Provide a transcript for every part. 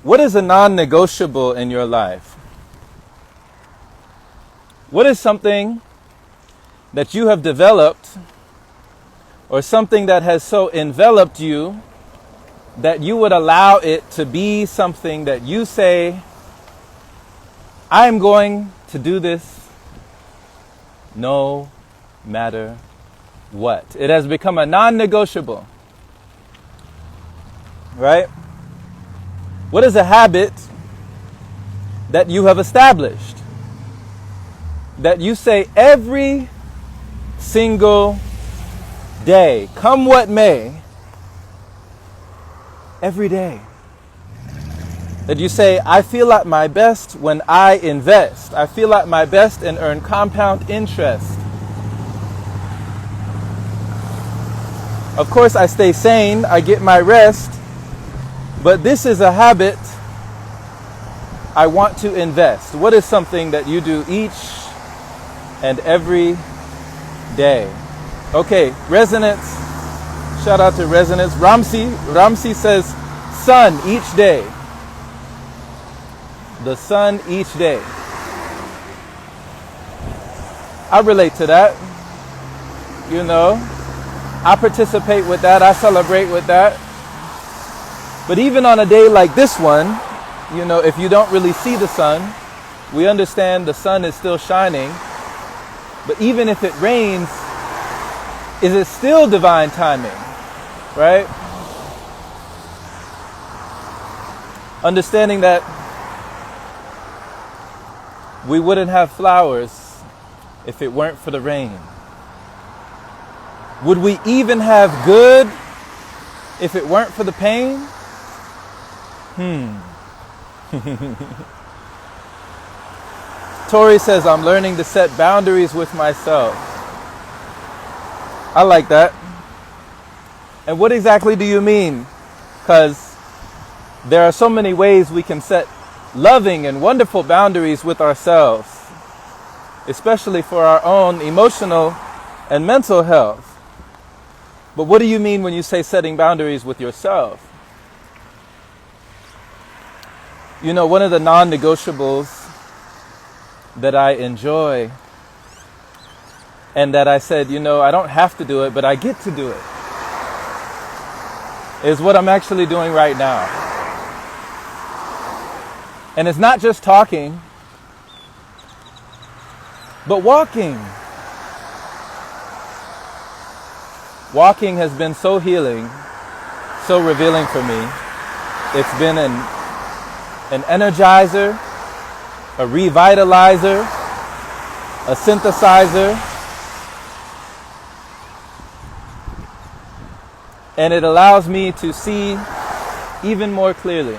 What is a non-negotiable in your life? What is something that you have developed or something that has so enveloped you that you would allow it to be something that you say, I'm going to do this no matter what? It has become a non-negotiable, right? What is a habit that you have established that you say every single day, come what may, every day? That you say, I feel at my best when I invest. I feel at my best and earn compound interest. Of course, I stay sane, I get my rest, but this is a habit I want to invest. What is something that you do each and every day? Okay, Resonance. Shout out to Resonance. Ramsey says, sun each day. The sun each day. I relate to that. You know, I participate with that. I celebrate with that. But even on a day like this one, you know, if you don't really see the sun, we understand the sun is still shining. But even if it rains, is it still divine timing? Right? Understanding that we wouldn't have flowers if it weren't for the rain. Would we even have good if it weren't for the pain? Tori says, I'm learning to set boundaries with myself. I like that. And what exactly do you mean? Because there are so many ways we can set loving and wonderful boundaries with ourselves, especially for our own emotional and mental health. But what do you mean when you say setting boundaries with yourself? You know, one of the non-negotiables that I enjoy and that I said, you know, I don't have to do it, but I get to do it, is what I'm actually doing right now. And it's not just talking, but walking. Walking has been so healing, so revealing for me. It's been an energizer, a revitalizer, a synthesizer, and it allows me to see even more clearly.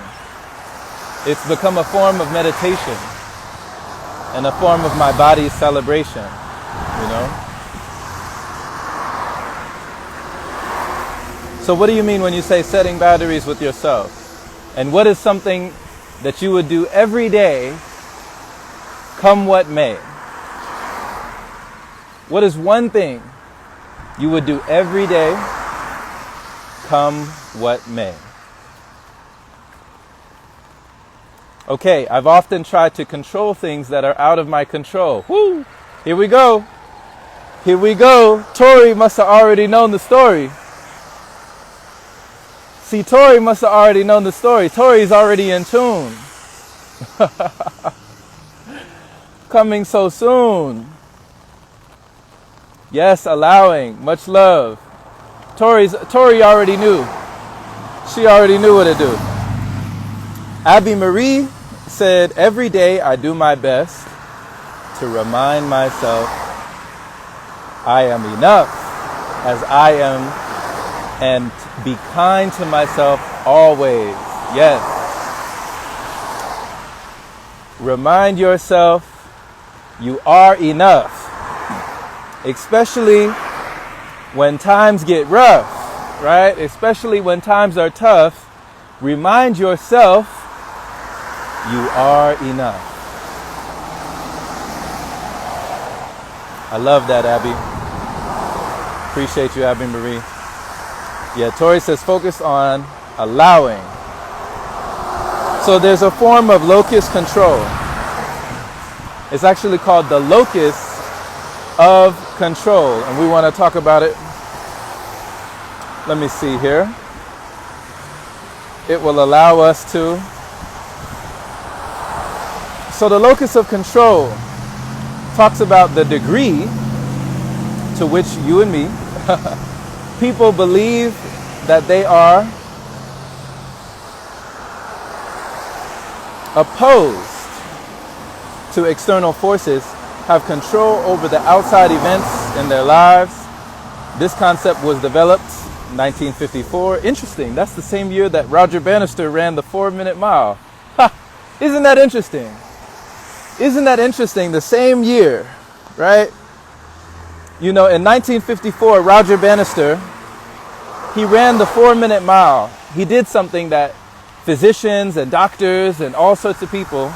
It's become a form of meditation and a form of my body's celebration, you know? So what do you mean when you say setting boundaries with yourself? And what is something that you would do every day, come what may? What is one thing you would do every day, come what may? Okay, I've often tried to control things that are out of my control. Woo! Here we go. Here we go. Tori must have already known the story. See, Tori must have already known the story. Tori's already in tune. Coming so soon. Yes, allowing. Much love. Tori already knew. She already knew what to do. Abby Marie said, every day I do my best to remind myself I am enough as I am, and be kind to myself always. Yes. Remind yourself you are enough, especially when times get rough, right? Especially when times are tough. Remind yourself you are enough. I love that, Abby. Appreciate you, Abby Marie. Yeah, Tori says focus on allowing. So there's a form of locus control. It's actually called the locus of control, and we want to talk about it. Let me see here. It will allow us to. So the locus of control talks about the degree to which you and me, people believe that they are opposed to external forces, have control over the outside events in their lives. This concept was developed in 1954. Interesting. That's the same year that Roger Bannister ran the 4-minute mile. Ha! Isn't that interesting? Isn't that interesting? The same year, right? You know, in 1954, Roger Bannister, he ran the 4-minute mile. He did something that physicians and doctors and all sorts of people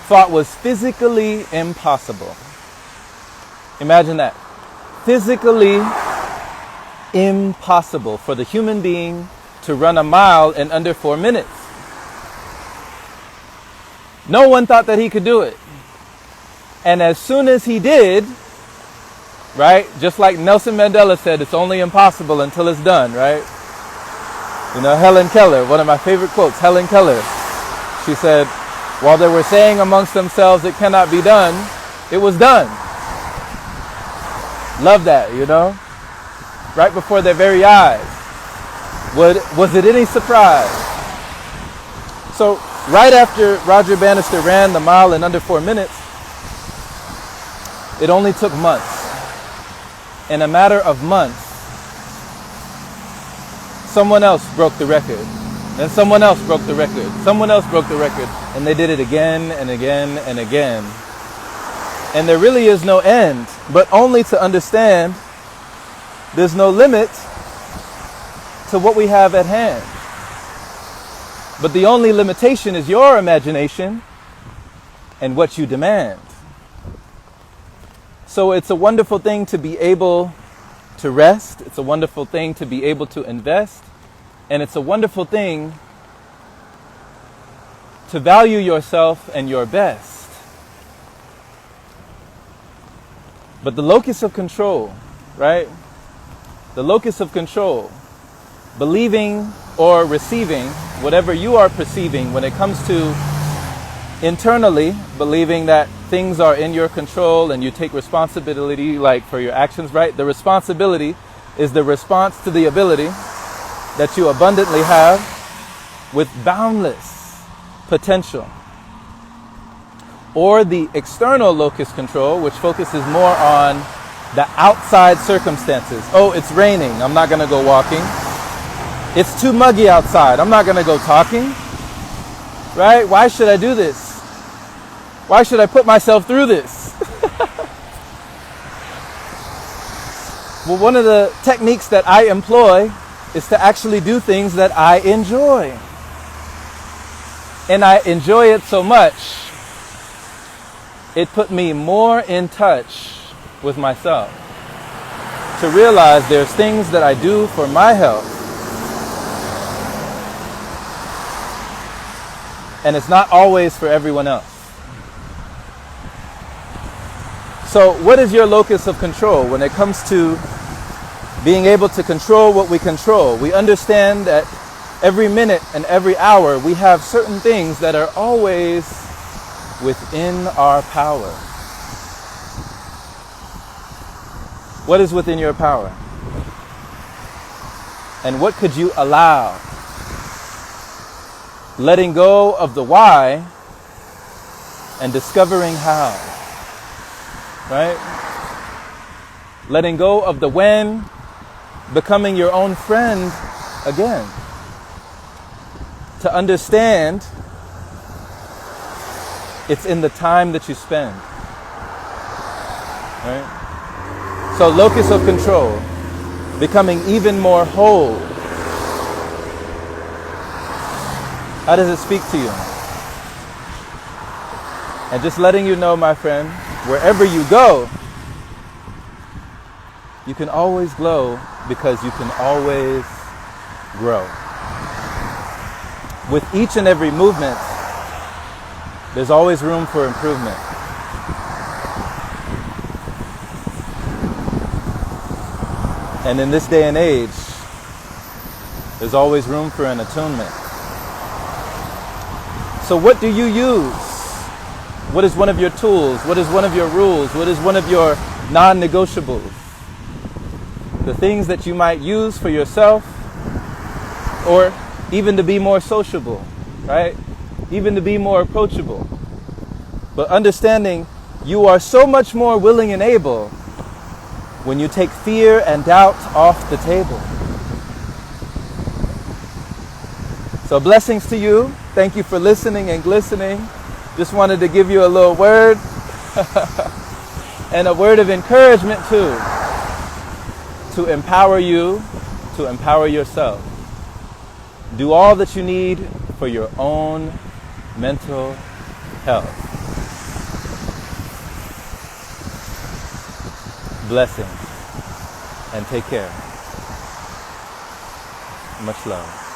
thought was physically impossible. Imagine that. Physically impossible for the human being to run a mile in under 4 minutes. No one thought that he could do it. And as soon as he did, right, just like Nelson Mandela said, it's only impossible until it's done, right? You know, Helen Keller, one of my favorite quotes, Helen Keller, she said, while they were saying amongst themselves it cannot be done, it was done. Love that, you know? Right before their very eyes. Was it any surprise? So, right after Roger Bannister ran the mile in under 4 minutes, it only took months. In a matter of months, someone else broke the record. And someone else broke the record. Someone else broke the record. And they did it again and again and again. And there really is no end, but only to understand there's no limit to what we have at hand. But the only limitation is your imagination and what you demand. So it's a wonderful thing to be able to rest. It's a wonderful thing to be able to invest. And it's a wonderful thing to value yourself and your best. But the locus of control, right? The locus of control, believing or receiving whatever you are perceiving when it comes to internally believing that things are in your control and you take responsibility, like for your actions, right? The responsibility is the response to the ability that you abundantly have with boundless potential. Or the external locus control, which focuses more on the outside circumstances. Oh, it's raining, I'm not going to go walking. It's too muggy outside, I'm not going to go talking. Right? Why should I do this? Why should I put myself through this? Well, one of the techniques that I employ is to actually do things that I enjoy. And I enjoy it so much, it put me more in touch with myself. To realize there's things that I do for my health. And it's not always for everyone else. So what is your locus of control when it comes to being able to control what we control? We understand that every minute and every hour we have certain things that are always within our power. What is within your power? And what could you allow? Letting go of the why and discovering how. Right? Letting go of the when, becoming your own friend again. To understand it's in the time that you spend. Right? So locus of control, becoming even more whole. How does it speak to you? And just letting you know, my friend, wherever you go, you can always glow because you can always grow. with each and every movement, there's always room for improvement. And in this day and age, there's always room for an attunement. So what do you use? What is one of your tools? What is one of your rules? What is one of your non-negotiables? The things that you might use for yourself, or even to be more sociable, right? Even to be more approachable. But understanding you are so much more willing and able when you take fear and doubt off the table. So blessings to you. Thank you for listening and glistening. Just wanted to give you a little word and a word of encouragement too, to empower you, to empower yourself. Do all that you need for your own mental health. Blessings and take care. Much love.